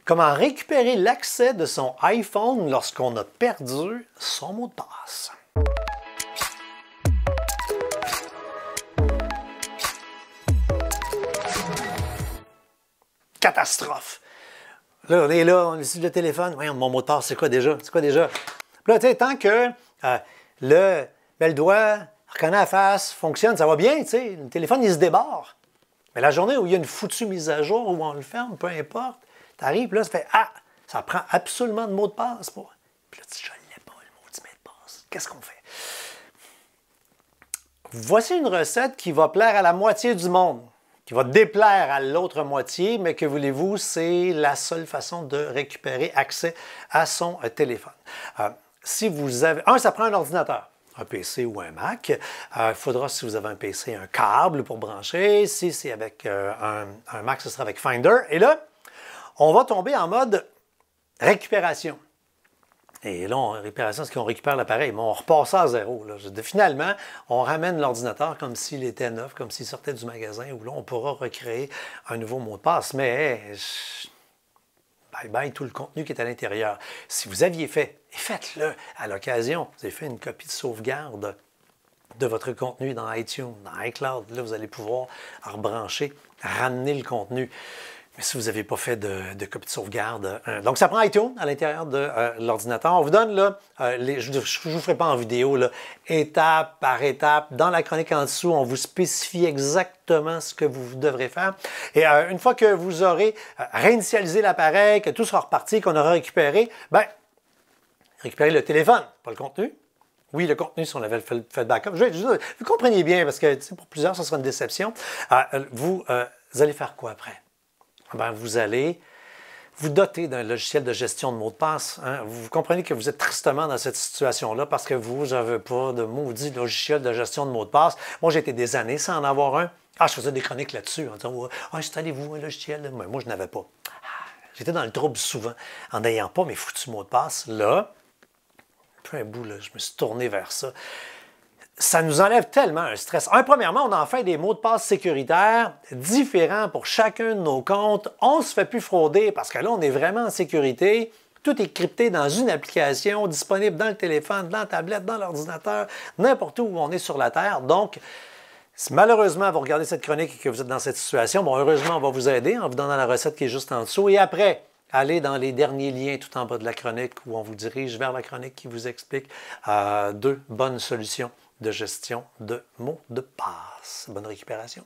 Comment récupérer l'accès de son iPhone lorsqu'on a perdu son mot de passe. Catastrophe! Là, on est là, on utilise le téléphone. Voyons, mon mot de passe, c'est quoi déjà? C'est quoi déjà? Puis là, tu sais, tant que le doigt reconnaît la face, fonctionne, ça va bien, tu sais. Le téléphone, il se débarre. Mais la journée où il y a une foutue mise à jour, où on le ferme, peu importe, tu arrives, là, ça fait « Ah! Ça prend absolument de mot de passe pour... » Puis là, tu dis « Je ne l'ai pas, le mot de passe. » Qu'est-ce qu'on fait? Voici une recette qui va plaire à la moitié du monde, qui va déplaire à l'autre moitié, mais que voulez-vous, c'est la seule façon de récupérer accès à son téléphone. Si vous avez... ça prend un ordinateur. Un PC ou un Mac. Il faudra, si vous avez un PC, un câble pour brancher. Si c'est avec un Mac, ce sera avec Finder. Et là, on va tomber en mode récupération. Et là, récupération, c'est qu'on récupère l'appareil, mais on repasse à zéro. Là. Finalement, on ramène l'ordinateur comme s'il était neuf, comme s'il sortait du magasin, où là, on pourra recréer un nouveau mot de passe. Mais bye-bye tout le contenu qui est à l'intérieur. Si vous aviez fait, et faites-le à l'occasion, vous avez fait une copie de sauvegarde de votre contenu dans iTunes, dans iCloud, là, vous allez pouvoir rebrancher, ramener le contenu. Mais si vous n'avez pas fait de copie de sauvegarde, donc ça prend iTunes à l'intérieur de l'ordinateur. On vous donne, là, je ne vous ferai pas en vidéo, là, étape par étape. Dans la chronique en dessous, on vous spécifie exactement ce que vous devrez faire. Et une fois que vous aurez réinitialisé l'appareil, que tout sera reparti, qu'on aura récupéré, bien, récupérez le téléphone, pas le contenu. Oui, le contenu, si on avait fait le backup. Vous comprenez bien, parce que pour plusieurs, ce sera une déception. Vous allez faire quoi après? Bien, vous allez vous doter d'un logiciel de gestion de mots de passe. Hein? Vous comprenez que vous êtes tristement dans cette situation-là parce que vous n'avez pas de maudit logiciel de gestion de mots de passe. Moi, j'ai été des années sans en avoir un. Je faisais des chroniques là-dessus en disant « installez-vous un logiciel. » Mais moi, je n'avais pas. J'étais dans le trouble souvent en n'ayant pas mes foutus mots de passe. Là, peu un bout, là, je me suis tourné vers ça. Ça nous enlève tellement un stress. Premièrement, on en fait des mots de passe sécuritaires différents pour chacun de nos comptes. On ne se fait plus frauder parce que là, on est vraiment en sécurité. Tout est crypté dans une application disponible dans le téléphone, dans la tablette, dans l'ordinateur, n'importe où on est sur la Terre. Donc, si malheureusement vous regardez cette chronique et que vous êtes dans cette situation, bon, heureusement, on va vous aider en vous donnant la recette qui est juste en dessous. Et après, allez dans les derniers liens tout en bas de la chronique où on vous dirige vers la chronique qui vous explique 2 bonnes solutions de gestion de mots de passe. Bonne récupération.